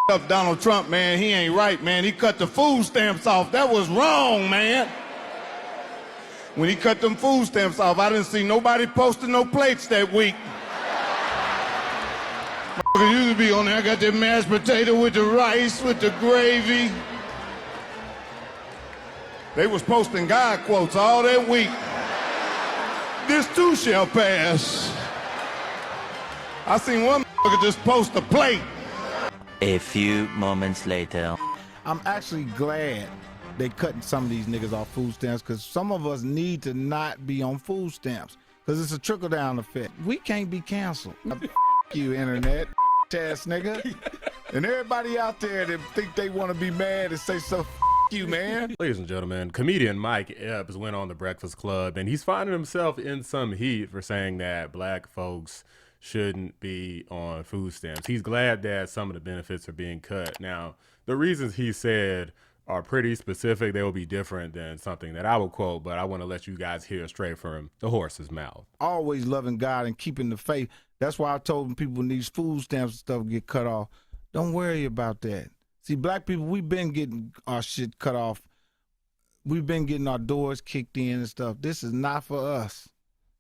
up Donald Trump, man. He ain't right, man. He cut the food stamps off. That was wrong, man. When he cut them food stamps off, I didn't see nobody posting no plates that week. Used to be on there. I got that mashed potato with the rice, with the gravy. They was posting God quotes all that week. This too shall pass. I seen one just post a plate. A few moments later. I'm actually glad they cutting some of these niggas off food stamps, because some of us need to not be on food stamps, because it's a trickle-down effect. We can't be canceled. You, internet, ass nigga. And everybody out there that think they want to be mad and say so, you, man. Ladies and gentlemen, comedian Mike Epps went on the Breakfast Club, and he's finding himself in some heat for saying that black folks shouldn't be on food stamps. He's glad that some of the benefits are being cut. Now, the reasons he said are pretty specific. They will be different than something that I will quote, but I want to let you guys hear straight from the horse's mouth. Always loving God and keeping the faith. That's why I told people when these food stamps and stuff get cut off, don't worry about that. See, black people, we've been getting our shit cut off. We've been getting our doors kicked in and stuff. This is not for us.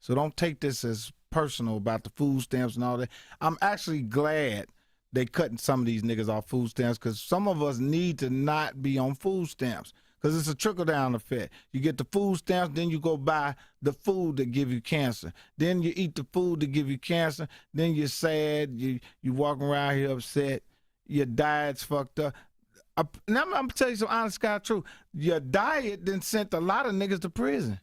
So don't take this as personal about the food stamps and all that. I'm actually glad they cutting some of these niggas off food stamps, because some of us need to not be on food stamps, because it's a trickle-down effect. You get the food stamps, then you go buy the food that give you cancer. Then you eat the food that give you cancer. Then you're sad. You walking around here upset. Your diet's fucked up. Now I'm going to tell you some honest God truth. Your diet then sent a lot of niggas to prison.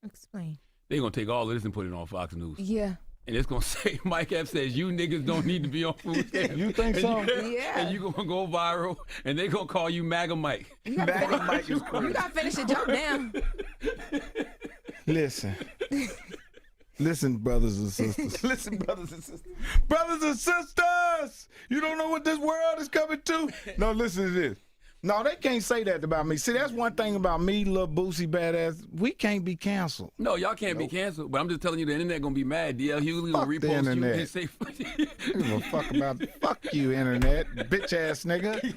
Explain. They're going to take all of this and put it on Fox News. Yeah. And it's going to say, Mike Epps says, you niggas don't need to be on food stamps. You think so? Yeah. And you going to go viral, and they're going to call you MAGA Mike. MAGA Mike is crazy. You got to finish the joke now. Listen. Listen, brothers and sisters. Listen, brothers and sisters. Brothers and sisters! You don't know what this world is coming to? No, listen to this. No, they can't say that about me. See, that's one thing about me, little Boosie badass. We can't be canceled. No, y'all can't be canceled, but I'm just telling you, the internet going to be mad. DL Hughley going to repost internet. you and say, I don't give a fuck about fuck you, internet, bitch ass nigga.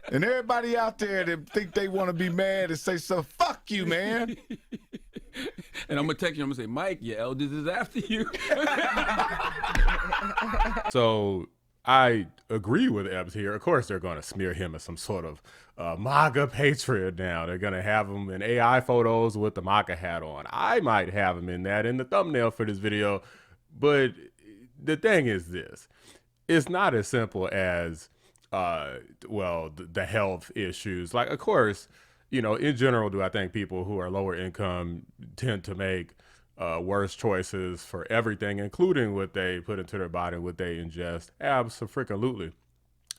And everybody out there that think they want to be mad and say so, fuck you, man. And I'm going to text you, I'm going to say, Mike, your elders is after you. So I agree with Epps here. Of course, they're going to smear him as some sort of MAGA patriot now. They're going to have him in AI photos with the MAGA hat on. I might have him in that in the thumbnail for this video. But the thing is this. It's not as simple as, the health issues. Like, of course, you know, in general, do I think people who are lower income tend to make worse choices for everything, including what they put into their body, what they ingest? Absolutely.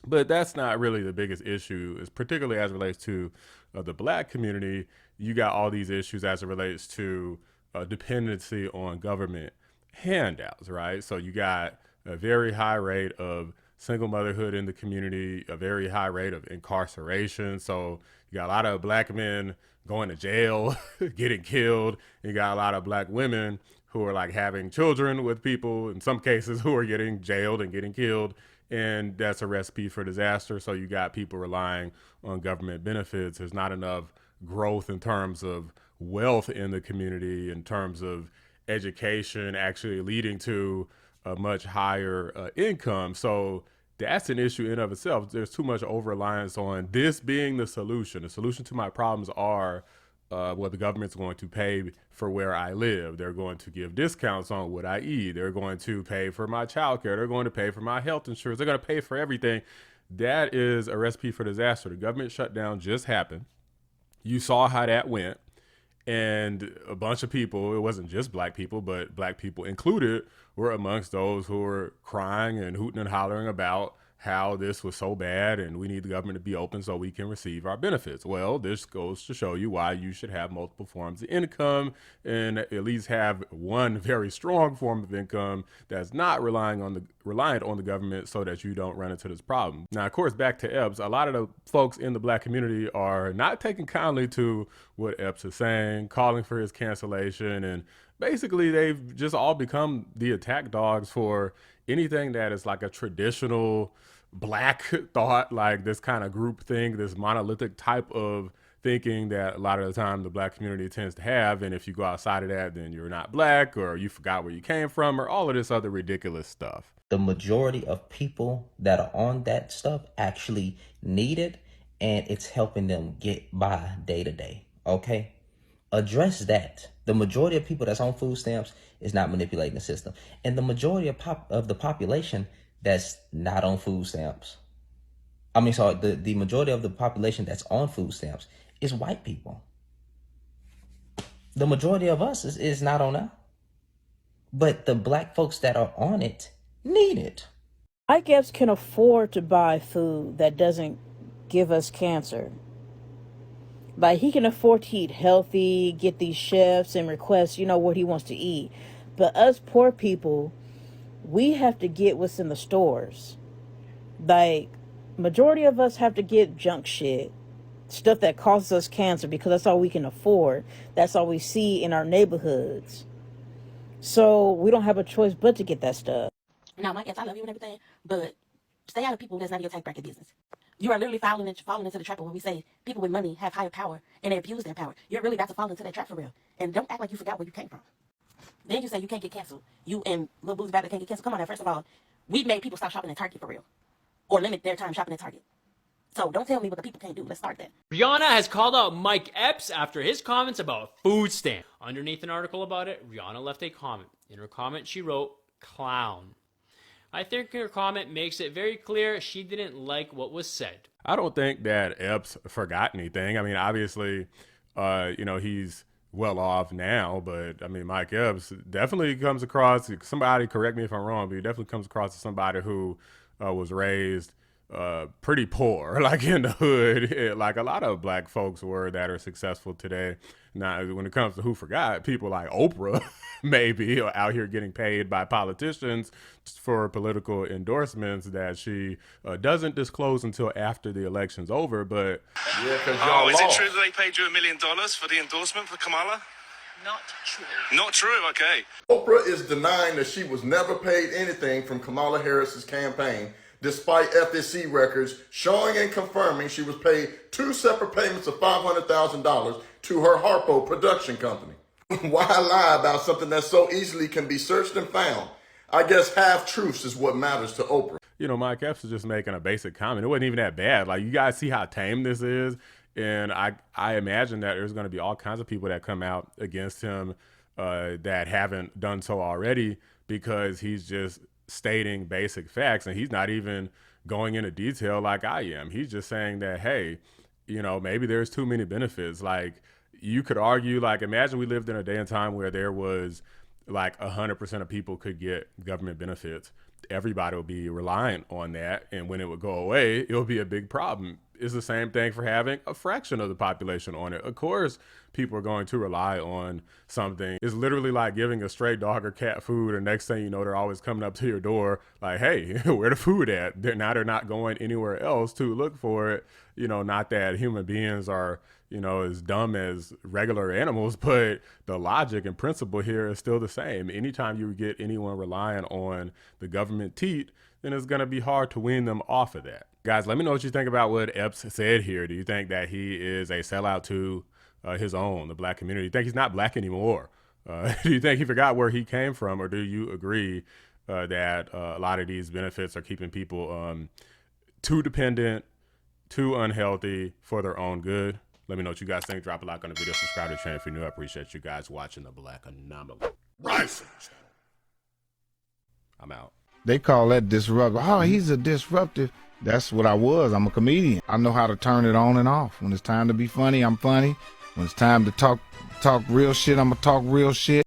But that's not really the biggest issue, is particularly as it relates to the black community. You got all these issues as it relates to dependency on government handouts, right? So you got a very high rate of single motherhood in the community, a very high rate of incarceration. So you got a lot of black men going to jail, getting killed. You got a lot of black women who are like having children with people, in some cases, who are getting jailed and getting killed. And that's a recipe for disaster. So you got people relying on government benefits. There's not enough growth in terms of wealth in the community, in terms of education actually leading to a much higher income. So that's an issue in of itself. There's too much over-reliance on this being the solution. The solution to my problems are what the government's going to pay for where I live. They're going to give discounts on what I eat. They're going to pay for my childcare. They're going to pay for my health insurance. They're going to pay for everything. That is a recipe for disaster. The government shutdown just happened. You saw how that went. And a bunch of people, it wasn't just black people, but black people included, were amongst those who were crying and hooting and hollering about how this was so bad and we need the government to be open so we can receive our benefits. Well, this goes to show you why you should have multiple forms of income and at least have one very strong form of income that's not reliant on the government, so that you don't run into this problem. Now, of course, back to Epps, a lot of the folks in the black community are not taking kindly to what Epps is saying, calling for his cancellation, and basically they've just all become the attack dogs for anything that is like a traditional black thought, like this kind of group thing, this monolithic type of thinking that a lot of the time the black community tends to have. And if you go outside of that, then you're not black, or you forgot where you came from, or all of this other ridiculous stuff. The majority of people that are on that stuff actually need it, and it's helping them get by day to day. Okay? Address that. The majority of people that's on food stamps is not manipulating the system. And the majority of the population that's not on food stamps, the majority of the population that's on food stamps is white people. The majority of us is not on that. But the black folks that are on it need it. Mike Epps can afford to buy food that doesn't give us cancer. Like, he can afford to eat healthy, get these chefs and request, what he wants to eat. But us poor people, we have to get what's in the stores. Like, majority of us have to get junk shit. Stuff that causes us cancer because that's all we can afford. That's all we see in our neighborhoods. So we don't have a choice but to get that stuff. Now, Mike Epps, I love you and everything, but stay out of people that's not in your tax bracket business. You are literally falling into the trap of when we say people with money have higher power and they abuse their power. You're really about to fall into that trap for real. And don't act like you forgot where you came from. Then you say you can't get canceled. You and Lil Boo's about can't get canceled. Come on now, first of all, we've made people stop shopping at Target for real. Or limit their time shopping at Target. So don't tell me what the people can't do. Let's start that. Rihanna has called out Mike Epps after his comments about food stamp. Underneath an article about it, Rihanna left a comment. In her comment, she wrote, "Clown." I think her comment makes it very clear she didn't like what was said. I don't think that Epps forgot anything. I mean, obviously, he's well off now, but I mean, Mike Epps definitely comes across, somebody correct me if I'm wrong, but he definitely comes across as somebody who was raised pretty poor, like in the hood, like a lot of black folks were that are successful today. Now, when it comes to who forgot, people like Oprah maybe are out here getting paid by politicians for political endorsements that she doesn't disclose until after the election's over. But yeah, is it true that they paid you $1 million for the endorsement for Kamala? Not true. Not true, okay. Oprah is denying that she was never paid anything from Kamala Harris's campaign, despite FSC records showing and confirming she was paid 2 separate payments of $500,000 to her Harpo production company. Why lie about something that so easily can be searched and found? I guess half-truths is what matters to Oprah. Mike Epps is just making a basic comment. It wasn't even that bad. Like, you guys see how tame this is? And I imagine that there's going to be all kinds of people that come out against him that haven't done so already, because he's just stating basic facts, and he's not even going into detail like I am. He's just saying that, hey, maybe there's too many benefits. Like, you could argue, like, imagine we lived in a day and time where there was like 100% of people could get government benefits. Everybody would be reliant on that, and when it would go away, it would be a big problem. It's the same thing for having a fraction of the population on it. Of course, people are going to rely on something. It's literally like giving a stray dog or cat food, and next thing you know, they're always coming up to your door like, hey, where the food at? They're not going anywhere else to look for it. Not that human beings are, as dumb as regular animals, but the logic and principle here is still the same. Anytime you get anyone relying on the government teat, then it's going to be hard to wean them off of that. Guys, let me know what you think about what Epps said here. Do you think that he is a sellout to his own, the black community? Do you think he's not black anymore? Do you think he forgot where he came from? Or do you agree that a lot of these benefits are keeping people too dependent, too unhealthy for their own good? Let me know what you guys think. Drop a like on the video. Subscribe to the channel if you're new. I appreciate you guys watching the Black Anomaly. Rising. I'm out. They call that disruptive. Oh, he's a disruptive. That's what I was. I'm a comedian. I know how to turn it on and off. When it's time to be funny, I'm funny. When it's time to talk real shit, I'm gonna talk real shit.